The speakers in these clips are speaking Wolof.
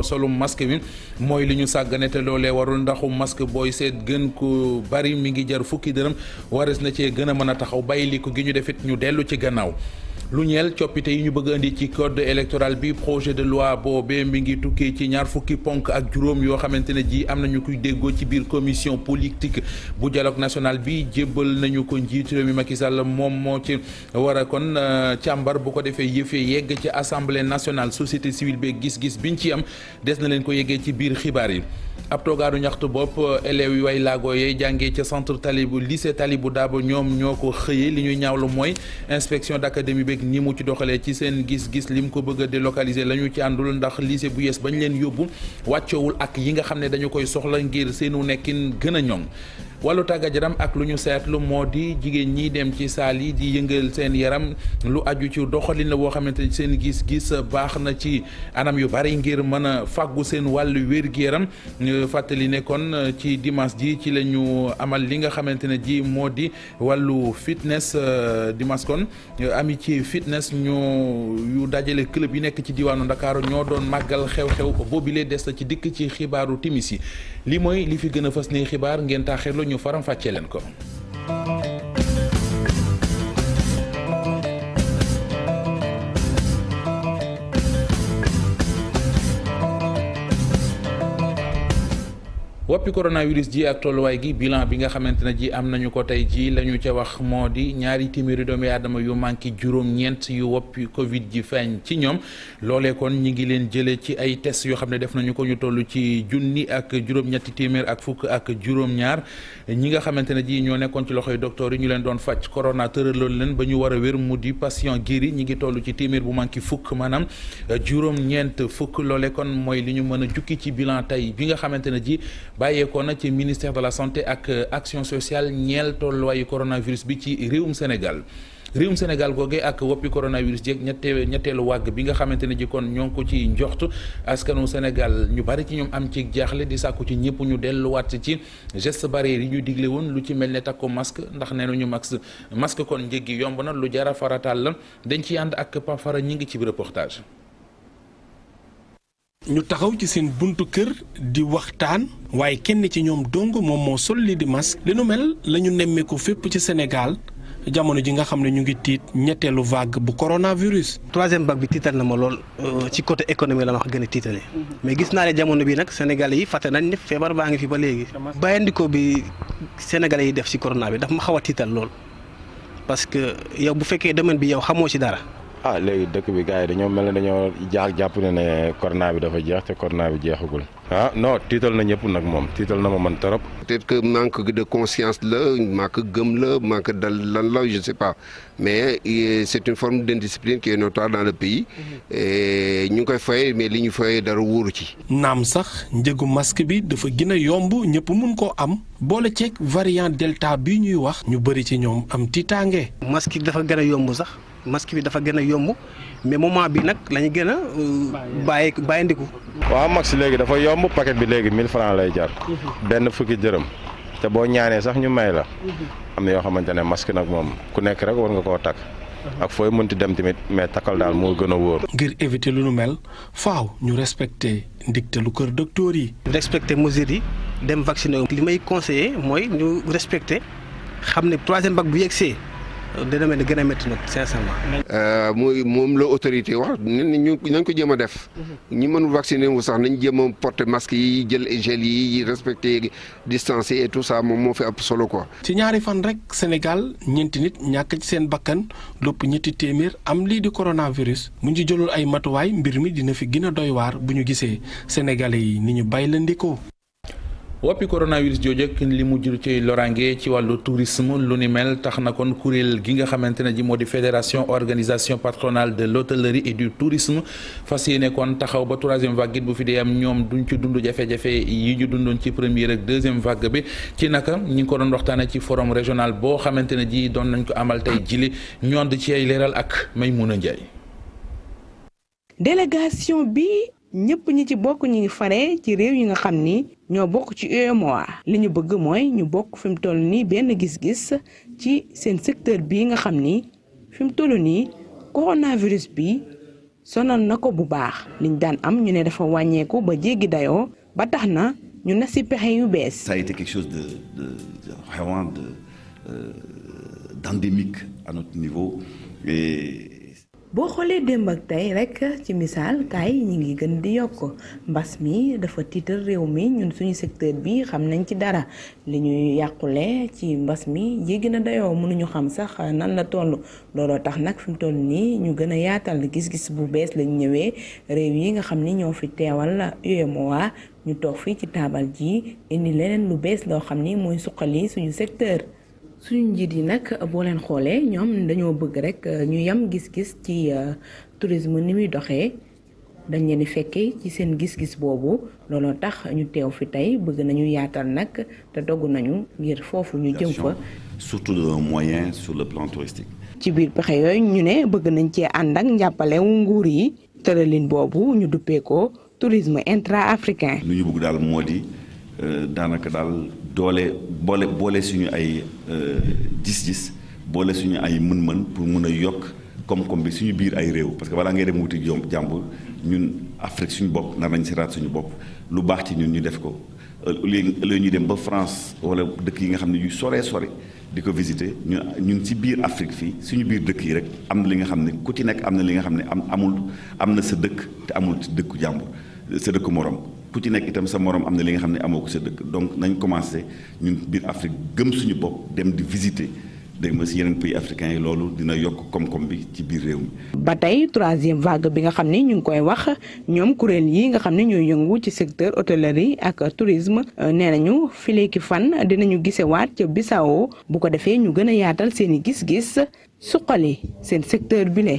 solum masque bi mooy li ñu sàggane te loolee warul ndaxu masque booy seet gën ko bari mi ngi jar fukki dërëm wares na cee gën a mën a taxaw bàyyi li ko gi ñu defit ñu dellu ci gannaaw lu ñeel coppite yi ñu bëgg indi ci code électoral bi projet de loi boobee mi ngi tukkee ci ñaar fukki ponk ak juróom yoo xamante ne ji am nañu kuy déggoo ci biir commission politique bu dialogue national bi jébbal nañu ko njiit réew mi Macky Sall moom moo ci war a kon càmbar bu ko defee yëfee yegg ci assemblée nationale société civile bi gis-gis biñ ci am des na leen ko yeggee ci biir xibaar yi. ab toogaanu ñaxtu bopp élèves yi way laago yee jàngee ca centre Talibou lycée Talibou Dabo ñoom ñoo ko xëyee li ñuy ñaawlu mooy inspection d'académie beeg ni mu ci doxalee ci seen gis-gis lim ko bëgg a délocaliser la ñu ci àndul ndax lycée bu yees bañ leen yóbbu wàccoowul ak yi nga xam ne dañu koy soxla ngir seenu nekkin gën a ñoŋ. wàllu tàggat yaram ak lu ñu seetlu moo di jigéen ñi dem ci saal yi di yëngal seen yaram lu aju ci doxalin la boo xamante ni seen gis-gis baax na ci anam yu bari ngir mën a fàggu seen wàllu wér-gu-yaram fàttali ne kon ci dimanche ji ci la ñu amal li nga xamante ne ji moo di wàllu fitness dimanche kon amitié fitness yu dajale club yi nekk ci diwaanu Ndakaaru ñoo doon màggal xew-xew boobile des na ci dikk ci xibaaru timis yi li mooy li fi gën a fës ne xibaar ngeen taaxirlu ñu faram fàccee leen ko. woppi coronavirus ji ak tolluwaay gi bilan bi nga xamante ne ji am nañu ko tey ji la ñu ca wax moo di ñaari téeméeri doomi aadama yu manqué juróom-ñeent yu woppi Covid ji feeñ ci ñoom loolee kon ñi ngi leen jëlee ci ay test yoo xam ne def nañu ko ñu toll ci junni ak juróom-ñetti téeméer ak fukk ak juróom-ñaar ñi nga xamante ne ji ñoo nekkoon ci loxoy docteur yi ñu leen doon faj corona tëraloon leen ba ñu war a wér mu di patient guéri ñi ngi toll ci téeméer bu manqué fukk maanaam juróom-ñeent fukk loolee kon mooy li ñu mën a jukki ci bilan tey bi nga xamante ne ji bàyyeekoo na ci ministère de la santé ak action sociale ñeel tolluwaayu coronavirus bi ci réewum Sénégal googee ak woppi coronavirus jeeg ñetteelu wàgg bi nga xamante ne ji kon ñoo ngi ko ci njoxtu askanu Sénégal ñu bari ci ñoom am ci jaaxle di sàkku ci ñëpp ñu delluwaat ci geste barrière yi ñu digle woon lu ci mel ne takku masque ndax nee nañu masque kon njëg gi yomb na lu jara farataal la dañ ciy ànd ak Pafara ñi ngi ci reportage. ñu taxaw ci seen buntu kër di waxtaan waaye kenn ci ñoom dong moom moo sol li di masque li nu mel la ñu nemmeeku fépp ci Sénégal jamono ji nga xam ne ñu ngi tiit ñetteelu vague bu coronavirus. troisième vague bi tiital na ma lool ci côté économie la ma wax gën a tiitale mais gis naa ne jamono bi nag Sénégalais yi fàtte nañ ne feebar baa ngi fi ba léegi. bàyyandikoo bi Sénégalais yi def ci corona bi daf ma xaw a tiital lool parce que yow bu fekkee domaine bi yow xamoo ci dara. léegi dëkk bi gars yi dañoo mel ne dañoo jàpp ne corona bi dafa jeex te corona bi jeexagul. Non tiital na ñëpp nag moom tiital na ma man trop. peut-être que manque de conscience la manque gëm la manque dal lan la je sais pas mais c'est une forme d'indiscipline qui est notoire dans le pays. ñu ngi koy fayee mais li ñu fayee dara wóoru ci. naam sax njëgu masque bi dafa gën a yomb ñëpp mun koo am boole ceeg variant delta bi ñuy wax ñu bëri ci ñoom am tiitaange. masque bi dafa gën a yomb sax. masque bi dafa gën a yomb mais moment bi nag la ñu gën a bàyyindiku. waaw masque léegi dafa yomb paquet bi léegi 1000 francs lay jar. benn fukki dërëm te boo ñaanee sax ñu may la. am na yoo xamante ne masque nag moom ku nekk rek war nga koo takk. ak fooy mënti dem tamit mais takkal daal moo gën a wóor. ngir éviter lu nu mel faaw ñu respecter ndigtalu kër docteur yi. respecter mesures yi dem vacciner li may conseiller mooy ñu respecter xam ne troisième vague bu yegsee. dina mel ni gën a métti nag sincèrement. moom la autorité wax nañ ko jéem a def. ñi mënul vacciner wu sax nañ jéem a porter masque yi jël gel yi respecter distance yi et tout ça moom moo fi ëpp solo quoi. ci ñaari fan rek Sénégal ñeenti nit ñàkk ci seen bakkan lépp ñetti téeméer am lii di coronavirus bu ñu jëlul ay matuwaay mbir mi dina fi gën a doy waar bu ñu gisee sénégalais yi ni ñu bay la ndikoo. woppi coronavirus jooju li mu jur ci lorange ci wàllu tourisme lu ni mel tax na kon kuréel gi nga xamante ne ji moo di fédération organisation patronale de l'hôtellerie et du tourisme fas yéene kon taxaw ba troisième vague bu fi dee am ñoom duñ ci dund jafe-jafe yi ñu dundoon ci première ak deuxième vague bi ci naka ñi ngi ko doon waxtaane ci forum régional boo xamante ne ji doon nañ ko amal tey jili ñoond ci ay leeral ak Maymouna Ndiaye. délégation bi ñëpp ñi ci bokk ñi ngi fare ci réew yi nga xam ni ñoo bokk ci UEMOA li ñu bëgg mooy ñu bokk fi mu toll nii benn gis-gis ci seen secteur bii nga xam ni fi mu toll nii coronavirus bi sonal na ko bu baax liñ daan am ñu ne dafa wàññeeku ba jéggi dayoo ba tax na ñu na ci pexe yu bees. Ça a été quelque chose vraiment d'endémique à notre niveau et. boo xoolee démb ak tey rek ci misaal kaay ñi ngi gën di yokk mbas mi dafa tiital réew mi ñun suñu secteur bi xam nañ ci dara li ñuy yàqule ci mbas mi jéggi na dayoo mënuñu xam sax nan la toll looloo tax nag fi mu toll nii ñu gën a yaatal gis-gis bu bees lañ ñëwee réew yi nga xam ni ñoo fi teewal UEMOA ñu toog fii ci taabal ji indi leneen lu bees loo xam ni mooy suqali suñu secteur. suñu njiit yi nag boo leen xoolee ñoom dañoo bëgg rek ñu yam gis-gis ci tourisme ni muy doxee dañ leen di fekkee ci seen gis-gis boobu looloo tax ñu teew fi tey bëgg nañu yaatal nag te dogg nañu ngir foofu ñu jëm fa. surtout de moyens sur le plan touristique. ci biir pexe yooyu ñu ne bëgg nañ cee ànd ak njàppale wu nguur yi tëralin boobu ñu duppee ko tourisme intra-africain. lu ñu bëgg daal moo di daanaka daal. boole suñu ay gis-gis boole suñu ay mën-mën pour mun a yokk koom-koom bi suñu biir ay réew parce que balaa ngay dem wuti jàmbur ñun Afrique suñu bopp nar nañ si raat suñu bopp lu baax ci ñun ñu def ko léegi ñu dem ba France wala dëkk yi nga xam ne yu sore di ko visiter ñun si biir Afrique fii suñu biir dëkk yi rek am na li nga xam ne ku ci nekk am na li nga xam ne am na sa dëkk te amul ci dëkku jàmbur sa dëkku morom. ku ci nekk itam sa morom am na li nga xam ne amoo ko sa dëkk donc nañ commencé ñun biir Afrique gëm suñu bopp dem di visiter dégg nga si yeneen pays africains yi loolu dina yokk koom-koom bi ci biir réew mi. ba tey troisième vague bi nga xam ne ñu ngi koy wax ñoom kuréel yi nga xam ne ñooy yëngu ci secteur hôtellerie ak tourisme nee nañu fileeki fan dinañu gisewaat ca Bissau bu ko defee ñu gën a yaatal seen i gis-gis suqali seen secteur bi le.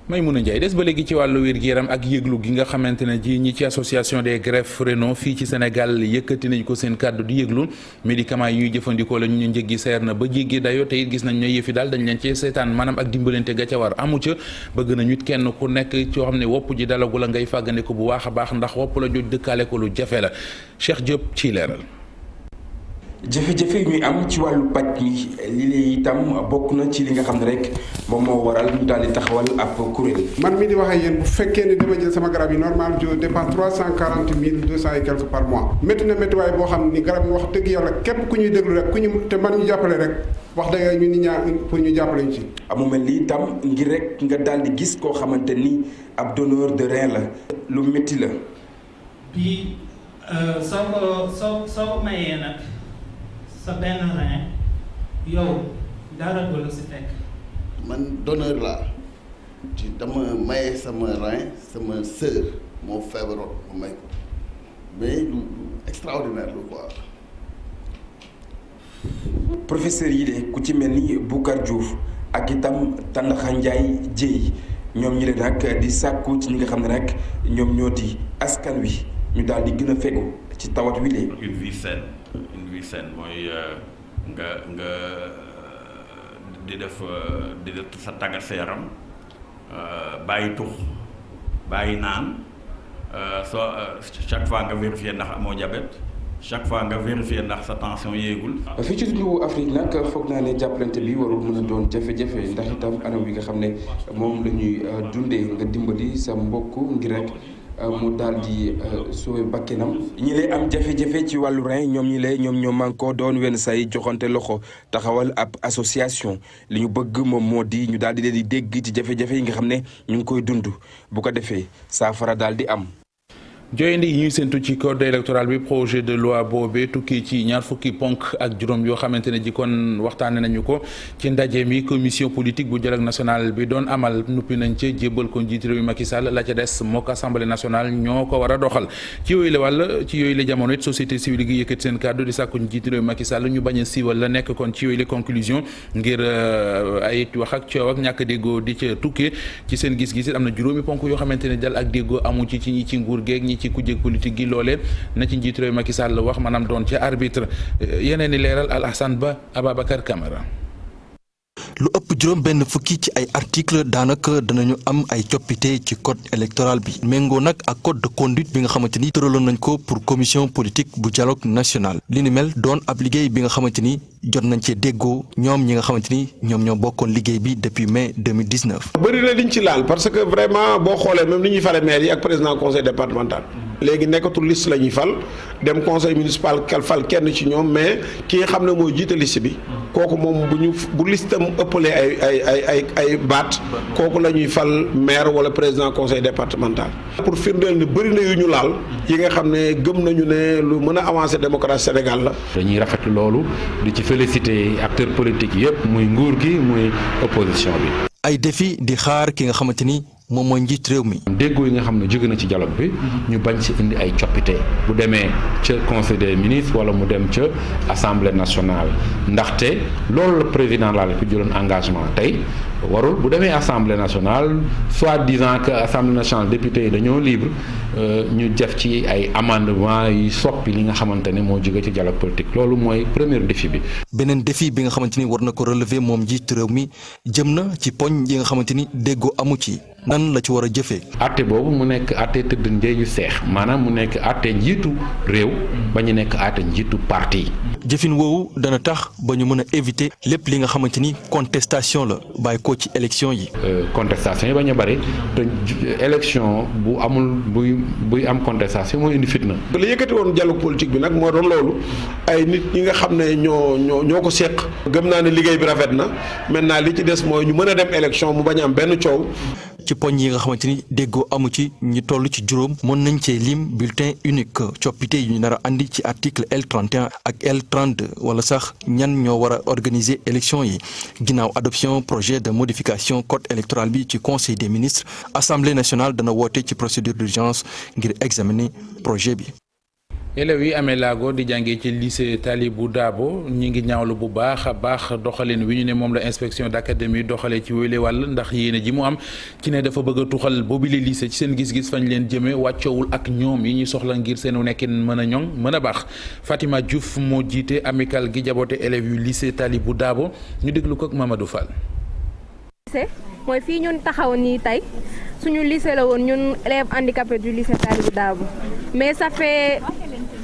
Maymouna Ndiaye des ba léegi ci wàllu wér-gu-yaram ak yëglu gi nga xamante ne ji ñi ci association des greffes rénaux fii ci Sénégal yëkkati nañ ko seen kàddu di yëglu médicaments yi ñuy jëfandikoo la ñu njëg gi seer na ba jéggi dayoo te it gis nañ ne yëfi daal dañ leen ci seetaan maanaam ak dimbalante ga ca war amu ca bëgg nañu it kenn ku nekk coo xam ne wopp ji dalagu la ngay fàggandiku bu baax a baax ndax wopp la joj dëkkaale ko lu jafe la Cheikh Diop ci leeral. jafe-jafe ñuy am ci wàllu paj mi lii itam bokk na ci li nga xam ne rek moom moo waral ñu daal di taxawal ab kuréel. man mi di wax ak yéen bu fekkee ne dama jël sama garab yi normal je dépense 340 200 et quelques par mois. métti na méttiwaay boo xam ni garab yi wax dëgg yàlla képp ku ñuy déglu rek ku ñu te man ñu jàppale rek wax dëgg ñu nit ñaa pour ñu jàppale ñu ci. amu mel ni itam ngir rek nga daal di gis koo xamante ni ab donneur de rein la lu métti la. bii soo mayee nag. sa benn rein yow dara du la si fekk. man donneur laa ci dama maye sama rein sama sœur moo feebaroon ma may ko mais lu extraordinaire lu quoi. professeur yi de ku ci mel ni Boucar Diouf ak itam Tandaxa Ndiaye Dieye ñoom ñi leen nag di sàkku ci ñi nga xam ne rek ñoom ñoo di askan wi ñu daal di gën a fegu ci tawat wi lee. une vie saine mooy nga di def sa tàggat sa yaram bàyyi tux bàyyi naan soo chaque fois nga vérifier ndax amoo diabète chaque fois nga vérifier ndax sa tension yéegul. fii ci dundu Afrique nag foog naa ne jàppalante bi warul mën a doon jafe-jafe ndax itam anam wi nga xam ne moom la ñuy dundee nga dimbali sa mbokk ngir rek. mu daal di sauver bakkanam ñi lay am jafe-jafe ci wàllu rein ñoom ñoo mànkoo doon wenn say joxante loxo taxawal ab association li ñu bëgg moom moo di ñu daal di leen di dégg ci jafe-jafe yi nga xam ne ñu ngi koy dund bu ko defee saafara daal di am. joyandi yi ñuy séntu ci code électoral bi projet de loi boobee tukkee ci ñaar fukki ponk ak juróom yoo xamante ne ji kon waxtaane nañu ko ci ndaje mi commission politique bu dialogue national bi doon amal nuppi nañ ca jébbal ko njiit réew mi Macky Sall la ca des mook assemblée nationale ñoo ko war a doxal ci yooyu la wàll ci yooyu la jamono it société civile gi yëkkati seen kàddu di sàkku njiit réew mi Macky Sall ñu bañ a siiwal la nekk kon ci yooyu la conclusion ngir ay wax ak coow ak ñàkk déggoo di ca tukkee ci seen gis-gis am na juróomi ponk yoo xamante ne dal ak déggoo amu ci ñi ci nguur geeg ñi ci kujje politique gi loolee na ci njiit réew Macky Sall wax maanaam doon ci arbitre yeneen i leeral Alassane Ba Ababacar Camara. lu ëpp juróom benn fukki ci ay article daanaka danañu am ay coppite ci code électoral bi méngoo nag ak code de conduite bi nga xamante ni tëraloon nañ ko pour commission politique bu dialogue national li ni mel doon ab liggéey bi nga xamante ni jot nañ cee déggoo ñoom ñi nga xamante ni ñoom ñoo bokkoon liggéey bi depuis mai 2019. bëri na liñ ci laal parce que vraiment boo xoolee même li ñuy fale maire yi ak président conseil départemental léegi nekkatul liste la ñuy fal dem conseil municipal fal kenn ci ñoom mais ki nga xam ne mooy jiite liste bi kooku moom bu listam ëppalee ay baat kooku la ñuy fal maire wala président conseil départemental. pour firndeel ne bëri na yu ñu laal yi nga xam ne gëm nañu ne lu mën a avancer démocratie Sénégal la. dañuy rafetlu loolu di ci féliciter acteurs politiques yëpp muy nguur gi muy opposition bi. ay défi di xaar ki nga xamante ni moom mooy njiit réew mi. déggoo yi nga xam ne jóge na ci dialogue bi ñu bañ ci indi ay coppite bu demee ca conseil des ministres wala mu dem ca assemblée nationale ndaxte loolu la président de la République jëloon engagement tey warul bu demee assemblée nationale soit disant que assemblée nationale député yi dañoo libre ñu def ci ay amendement yi soppi li nga xamante ne moo jóge ci dialogue politique loolu mooy premier défi bi. beneen défi bi nga xamante ni war na ko relever moom njiit réew mi jëm na ci poñ yi nga xamante ni déggoo amu ci. nan la ci war a jëfee. àtte boobu mu nekk àtte tëdd ndeyu seex maanaam mu nekk àtte njiitu réew ba ñu nekk àtte njiitu parti. jëfin woowu dana tax ba ñu mën a éviter lépp li nga xamante ni contestation la bàyyi ko ci élection yi. contestation yi bañ a bëri te élection bu amul buy am contestation mooy indi fitna. li yëkkati woon dialogue politique bi nag moo doon loolu ay nit ñi nga xam ne ñoo ko seq. gëm naa ne liggéey bi rafet na maintenant li ci des mooy ñu mën a dem élection mu bañ a am benn coow. ci poñ yi nga xamante ni déggoo amu ci ñi toll ci juróom mën nañ cee lim bulletin unique coppite yu ñu nar a andi ci article L31 ak L32 wala sax ñan ñoo war a organiser élection yi ginnaaw adoption projet de modification code électoral bi ci conseil des ministres assemblée nationale dana woote ci procédure d'urgence ngir examiner projet bi. élèves yi amee laago di jàngee ci lycée Talibou Dabo ñi ngi ñaawlu bu baax a baax doxalin wi ñu ne moom la inspection d'académie doxalee ci wéyle wàll ndax yéene ji mu am ci ne dafa bëgg a tuxal boobile lycée ci seen gis-gis fañ leen jëmee wàccoowul ak ñoom yi ñuy soxla ngir seenu nekkin mën a ñoŋ mën a baax Fatima Diouf moo jiite amical gi jaboote élèves yu lycée Talibou Dabo ñu déglu ko ak Mamadou Fall. mooy fii ñun taxaw nii tey suñu lycée la woon ñun élèves handicapés du lycée Talibou Dabo mais ça fait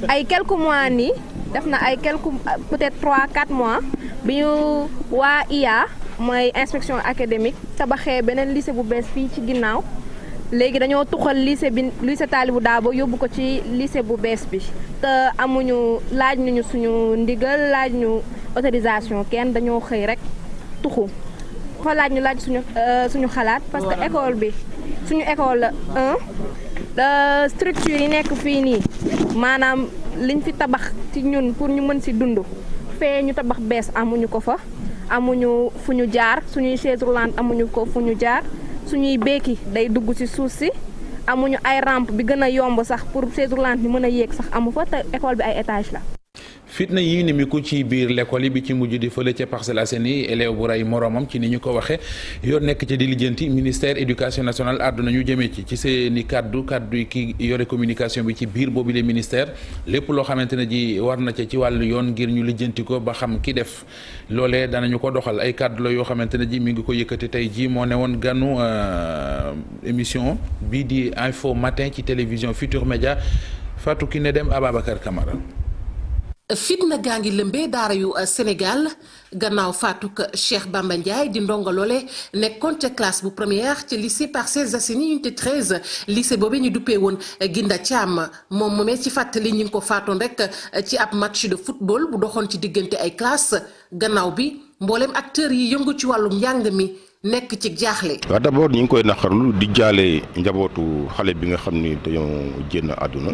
ay quelques mois nii def na ay quelques peut-être 3-4 mois bi ñu waa IA mooy inspection académique tabaxee beneen lycée bu bees fii ci ginnaaw léegi dañoo tuxal lycée Talibou Dabo yóbbu ko ci lycée bu bees bi te laaj ñu suñu ndigal laaj ñu autorisation kenn dañoo xëy rek tuxu fa laaj suñu xalaat parce que école bi suñu école la structure yi nekk fii nii maanaam liñ fi tabax ci ñun pour ñu mën si dund fee ñu tabax bees amuñu ko fa amuñu fu ñu jaar suñuy chaise roulante amuñu ko fu ñu jaar suñuy béeki day dugg ci suuf si amuñu ay rampe bi gën a yomb sax pour chaise roulante ni mën a yéeg sax amu fa te école bi ay étage la. fitna yi ni mi ko ci biir l'école yi bi ci mujj di fële ca Parcelles Assainies élève bu rey moroomam ci ni ñu ko waxee yoon nekk ci di lijjanti ministère éducation nationale àdduna ñu jëmee ci seeni kaddu yi ki yore communication bi ci biir boobu le ministère lépp loo xamante ne ji war na ca ci wàllu yoon ngir ñu lijjanti ko ba xam ki def loolee danañu ko doxal ay kaddu la yoo xamante ne ji mi ngi ko yëkkati tey ji moo ne woon ganu émission bii di info matin ci télévision Futur Média Fatou Kiné Dem Ababacar Camara. fitna gaa ngi lëmbee daara yu Sénégal gannaaw faatuk Cheikh Bamba Ndiaye di ndongo loole nekkoon ca classe bu première ca lycée Parcelles Assainies unité 13 lycée boobu ñu duppee woon Ginda Thiam moom moomee ci fàttali ñu ngi ko faatoon rek ci ab match de football bu doxoon ci diggante ay classe gannaaw bi mbooleem acteurs yi yëngu ci wàllum njàng mi nekk ci jaaxle. waaw d'abord ñu ngi koy naqarlu di jaale njabootu xale bi nga xam ni dañoo génn àdduna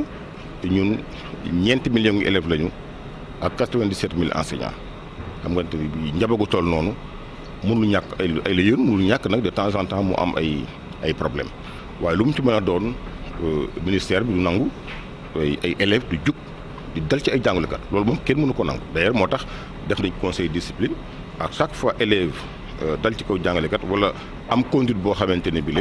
ñun 4 millions élèves lañu. ak 97 000 enseignants xam nga ni njaboot toll noonu mënul ñàkk ay la yéen mënul ñàkk nag de temps en temps mu am ay problème waaye lu mu ci mën a doon ministère bi du nangu ay élèves du jug di dal ci ay jàngalekat loolu moom kenn mënu ko nangu d'ailleurs moo tax def nañ conseil discipline à chaque fois élève dal ci kaw jàngalekat wala am conduite boo xamante ne bi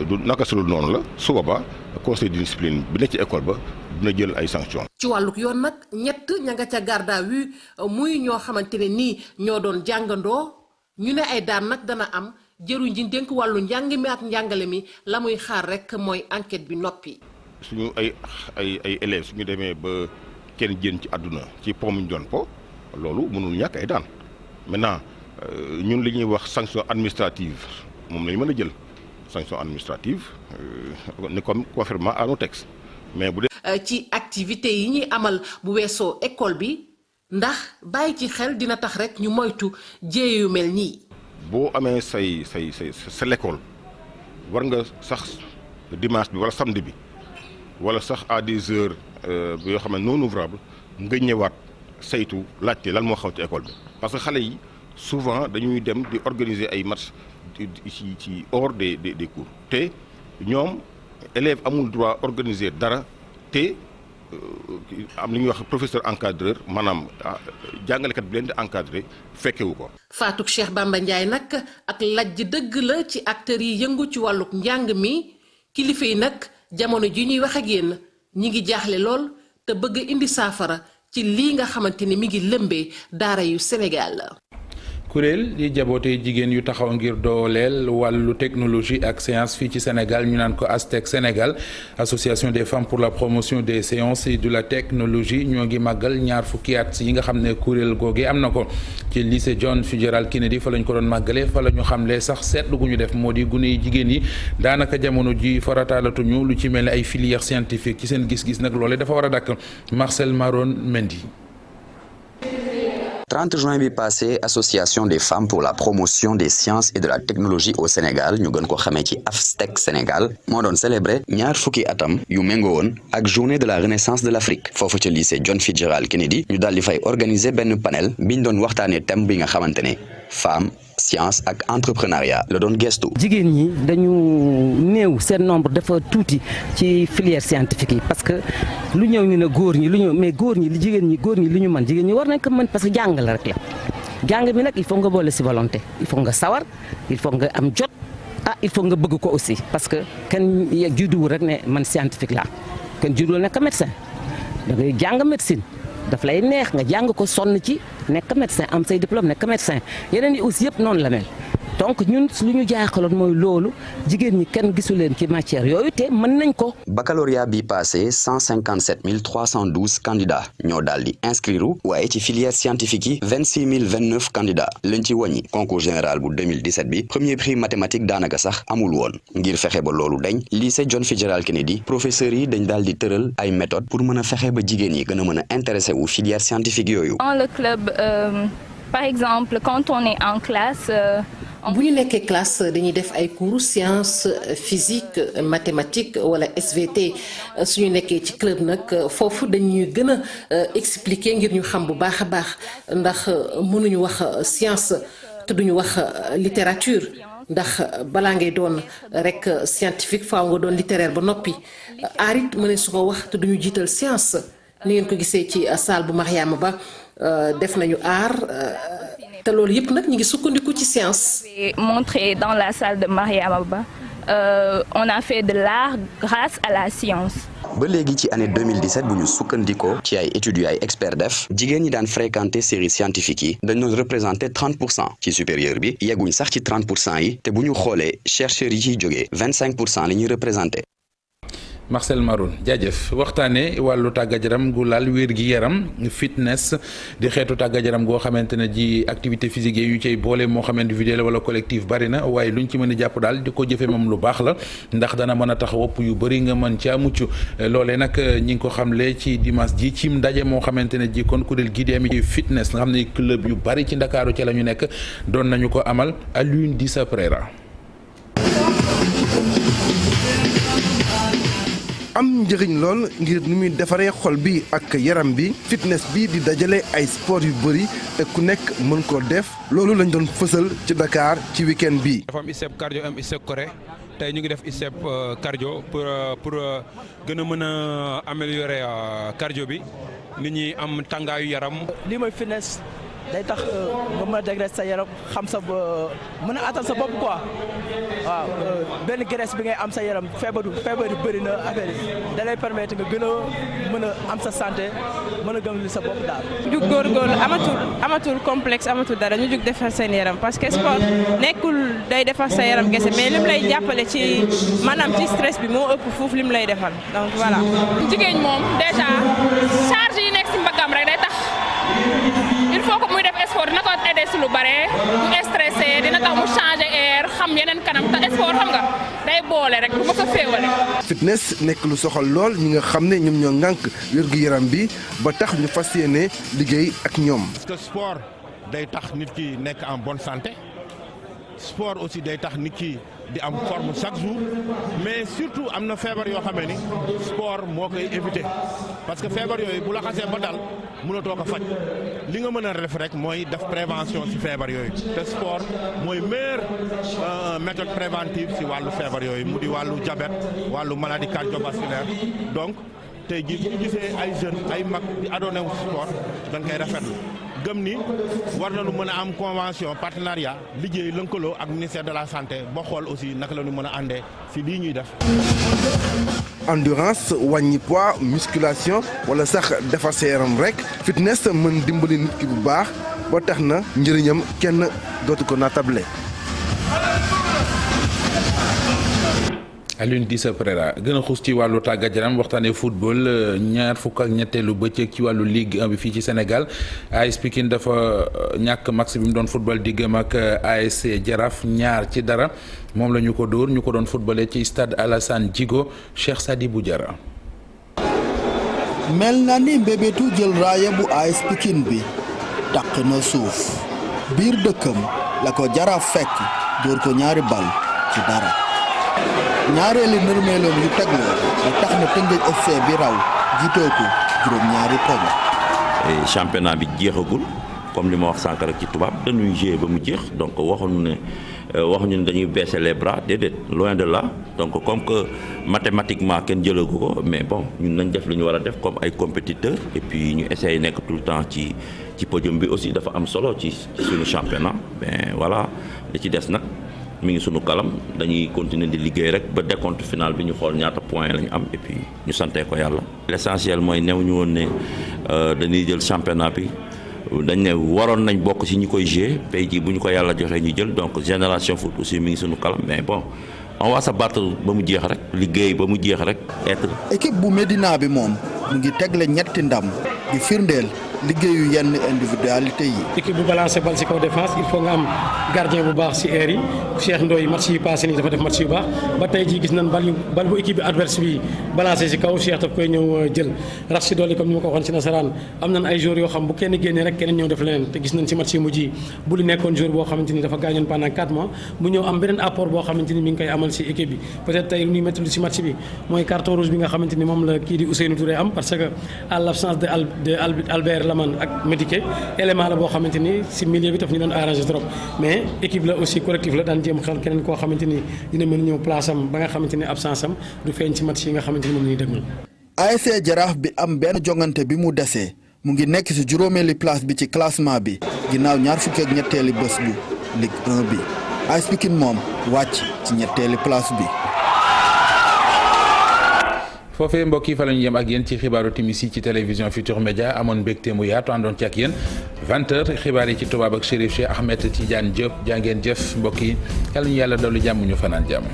du naka sulul noonu la su boobaa conseil de discipline bi nekk ci école ba dina jël ay sanctions. ci wàlluk yoon nag ñett ña nga ca garde à vue muy ñoo xamante ne nii ñoo doon jàngandoo ñu ne ay daan nag dana am jëruñ ji dénk wàllu njàng mi ak njàngale mi la muy xaar rek mooy enquête bi noppi. suñu ay élèves suñu demee ba kenn jën ci àdduna ci po mu ñu doon po loolu mënul ñàkk ay daan maintenant ñun li ñuy wax sanction administrative moom la ñu mën a jël sanction administrative ni comme conformément à nos textes mais bu dee. ci activité yi ñuy amal bu weesoo école bi ndax bàyyi ci xel dina tax rek ñu moytu jéey yu mel nii. boo amee sa l'école war nga sax dimanche bi wala samedi bi wala sax à des heures yoo xam ne non ouvrables nga ñëwaat saytu laajte lan moo xaw ci école bi parce que xale yi souvent dañuy dem di organiser ay matchs ci hors des cours te ñoom élève amul droit organiser dara te am li ñuy wax professeur encadreur maanaam jàngalekat bi leen di encadrer fekkewu ko. Fatou Cheikh Bamba Ndiaye nag ak lajj dëgg la ci acteurs yi yëngu ci wàlluk njàng mi kilifa yi nag jamono ji ñuy wax ak yéen ñi ngi jaaxle lool te bëgg indi saafara ci lii nga xamante ni mi ngi lëmbee daara yu Sénégal. kuréel di jabootee jigéen yu taxaw ngir dooleel wàllu technologie ak science fii ci Sénégal ñu naan ko ASTEC Sénégal association des femmes pour la promotion des sciences et de la technologie ñoo ngi màggal ñaar fukki at yi nga xam ne kuréel googee am na ko ci lycée John Fitzgerald Kennedy fa lañ ko doon màggalee fa la ñu xamle sax seetlu gu ñu def moo di gune yi jigéen yi daanaka jamono ji farataalatuñu lu ci mel ne ay filières scientifiques ci seen gis-gis nag loolee dafa war a dakk Marcel Maron Mendy. 30 juin bi passé association des femmes pour la promotion des sciences et de la technologie au Sénégal ñu gën ko xamee ci ASTEC Sénégal moo doon célébrer ñaar fukki atam yu méngoo woon ak journée de la renaissance de l'Afrique foofu ca lycée John Fitzgerald Kennedy ñu daal di fay organiser benn panel biñ doon waxtaanee thème bi nga xamante ne femme science ak entrepreneuriat la doon gestu. jigéen ñi dañu néew seen nombre dafa tuuti ci filière scientifique yi parce que lu ñëw ñu ne góor ñi lu ñëw mais góor ñi jigéen ñi li ñu mën jigéen ñi war nañ ko mën parce que jàng la rek la jàng bi nag il faut nga boole si volonté il faut nga sawar il faut nga am jot il faut nga bëgg ko aussi parce que kenn judduwul rek ne man scientifique laa kenn judduwul nekk médecin da ngay jàng médecine. daf lay neex nga jàng ko sonn ci nekk médecin am say diplôme nekk médecin yeneen yi aussi yëpp noonu la mel donc ñun lu ñu jaaxaloon mooy loolu jigéen ñi kenn gisu leen ci matière yooyu te mën nañ ko. baccalauréat bi passé 157 312 candidats ñoo daal di inscrire waaye ci filière scientifique yi 26 029 candidats lañ ci wàññi concours général bu 2017 bi premier prix mathématique daanaka sax amul woon ngir fexe ba loolu dañ lycée John Fitzgerald Kennedy professeurs yi dañ daal di tëral ay méthodes pour mën a fexe ba jigéen yi gën a mën a intéressé wu filière scientifique yooyu. Dans le club, par exemple, quand on est en classe. bu ñu nekkee classe dañuy def ay cours science physique mathématique wala SVT suñu nekkee ci club nag foofu dañuy gën a expliquer ngir ñu xam bu baax a baax ndax mënuñu wax science te duñu wax littérature ndax balaa ngay doon rek scientifique faaw nga doon littéraire ba noppi aarit mëne su ko wax te duñu jiital science ni ngeen ko gisee ci salle bu Mariama Ba def nañu aar te loolu yëpp nag ñu ngi sukkandiku ci science. Montré dans la salle de Mariama Ba on a fait de l'art grâce à la science. ba léegi ci année 2017 bu ñu sukkandikoo ci ay études yu ay experts def jigéen ñi daan fréquenter séries scientifiques yi dañ doon représenter 30% ci supérieur bi yegguñ sax ci 30% yi te bu ñu xoolee chercheurs yi ciy jógee 25% la ñuy représenter. Marcel Maroun jaajëf waxtaane wàllu tàggat yaram gu laal wér gi yaram fitness di xeetu tàggat yaram goo xamante ne ji activité physique yi ñu cay boole moo xam individuel wala collectif bari na waaye luñ ci mën a jàpp daal di ko jëfe moom lu baax la ndax dana mën a tax wopp yu bëri nga mën caa mucc loolee nag ñi ngi ko xamle ci dimanche ji ci ndaje moo xamante ne ji kon kuréel gi di am ci fitness nga xam ne club yu bari ci Ndakaaru ci la ñu nekk doon nañu ko amal à l'une di sa prera am njëriñ lool ngir ni muy defaree xol bi ak yaram bi fitness bi di dajale ay sport yu bëri te ku nekk mën koo def loolu lañ doon fësal ci Dakar ci week-end bi. dafa am ISEP cardio am ISEP coré tey ñu ngi def ISEP cardio pour gën a mën a améliorer cardio bi nit ñi am tàngaayu yaram. lii mooy fitness day tax nga mën a dégraisser sa yaram xam sa mën a attan sa bopp quoi waaw benn graisse bi ngay am sa yaram feebar yu bëri na affaire yi da lay permettre nga gën a mën a am sa santé mën a gëm li sa bopp daal. jug góorgóorlu amatul complexe amatul dara ñu jug defar seen yaram parce que sport nekkul day defar sa yaram kese mais lim lay jàppale ci maanaam ci stress bi moo ëpp foofu lim lay defal donc voilà. jigéen moom déjà charge yi nekk ci mbaggam rek day tax il faut que muy def sport dina ko aider ci lu bare du stressé dina tax mu changer air xam yeneen kanam te sport xam nga day boole rek bu ma ko féewale. fitness nekk lu soxal lool ñi nga xam ne ñoom ñoo ŋànk wér-gu-yaram bi ba tax ñu fas yéene liggéey ak ñoom. parce que sport day tax nit ki nekk en bonne santé sport aussi day tax nit ki di am forme chaque jour mais surtout am na feebar yoo xamee ni sport moo koy éviter parce que feebar yooyu bu la xasee ba dal mënatoo ko faj li nga mën a def rek mooy def prévention ci feebar yooyu te sport mooy meilleure méthode préventive ci wàllu feebar yooyu mu di wàllu diabète wàllu maladie cardiovasculaire donc tey jii bu ñu gisee ay jeunes ay mag di adonné wu sport dañ koy rafetlu gëm ni war nañu mën a am convention partenariat liggéey lëkkaloo ak ministère de la santé ba xool aussi naka la ñu mën a àndee ci lii ñuy def. endurance wàññi poids musculation wala sax defar sa yaram rek fitness mën dimbali nit ki bu baax ba tax na njëriñam kenn dootu ko natable. Alioune Dissa Préra gën a xuus ci wàllu tàggat yaram waxtaanee football ñaar fukk ak ñetteelu bëccëg ci wàllu Ligue 1 bi fii ci Sénégal AS Pikine dafa ñàkk match bi mu doon football diggam ak ASC Jaraaf 2-0 moom la ñu ko dóor ñu ko doon footballé ci stade Alassane Djigo Cheikh Sadibou Diarra. mel na ni mbébétu jël raaya bu AS Pikine bi taq na suuf biir dëkkam la ko Jaraaf fekk dóor ko 2 bal ci dara. ñaareeli nërmeeloom yu tegloo ba tax na Tëngéej FC bi raw jiitoo ko juróom-ñaari poñ. championnat bi jeexagul comme li ma wax sànq rek ci tubaab dañuy jouer ba mu jeex donc waxuñu ne dañuy baisser les bras déedéet loin de là donc comme que mathématiquement kenn jëlagu ko mais bon ñun nañ def lu ñu war a def comme ay compétiteurs et puis ñu essayer nekk tout le temps ci podium bi aussi dafa am solo ci suñu championnat mais voilà li ci des nag. mi ngi sunu kalam dañuy continuer di liggéey rek ba décompte final bi ñu xool ñaata point la ñu am et puis ñu santee ko yàlla. l'essentiel mooy new ñu woon ne dañuy jël championnat bi dañ ne waroon nañ bokk ci ñi koy jouer tey jii bu ñu ko yàlla joxee ñu jël donc génération foot aussi mi ngi sunu kalam mais bon on va se battre ba mu jeex rek liggéey ba mu jeex rek être. équipe bu Médina bi moom mu ngi tegle 3 ndam di firndeel liggéeyu yenn individualité yi. équipe bu balancé bal ci kaw défense il faut nga am gardien bu baax ci air yi Cheikh Ndoye match yi passé nii dafa def match yu baax ba tey jii gis nañ bal bu équipe bi adverse bi balancé ci kaw Cheikh daf koy ñëw jël rax ci dolli comme ni ma ko waxoon ci nasaraan am nañ ay joueurs yoo xam bu kenn génnee rek keneen ñëw def leneen te gis nañ ci match yi mujj yi bu li nekkoon joueur boo xamante ni dafa gaañoon pendant 4 mois mu ñëw am beneen apport boo xamante ni mi ngi koy amal ci équipe bi peut-être tey lu ñuy métti ci match bi mooy carton rouge bi nga xamante ni moom la kii di Ousseynou Touré am parce que à l'absence de Albert Lamane ak Médiké élément la boo xamante ni ci milieu bi daf ñu doon arrangé trop mais équipe la aussi collectif la daan jéem xel keneen koo xamante ni dina mën ñëw place am ba nga xamante ni absence am du feeñ ci match yi nga xamante ni moom la ñuy déglu. ASC Jaraaf bi am benn jongante bi mu desee mu ngi nekk ci juróomeeli place bi ci classement bi ginnaaw 23eeli bés bu Ligue 1 bi AS Pikine moom wàcc ci 3eeli place bi. foofee mbokk yi fa la ñu yem ak yéen ci xibaaru timis yi ci télévision Futur Média amoon mbégte mu yaatu àndoon ci ak yéen 20h xibaar yi ci tubaab ak Chérif Cheikh Ahmed Tidiane Diop jaa ngeen jëf mbokk yi yàlla ñu yàlla dolli jàmm ñu fanaan jàmm.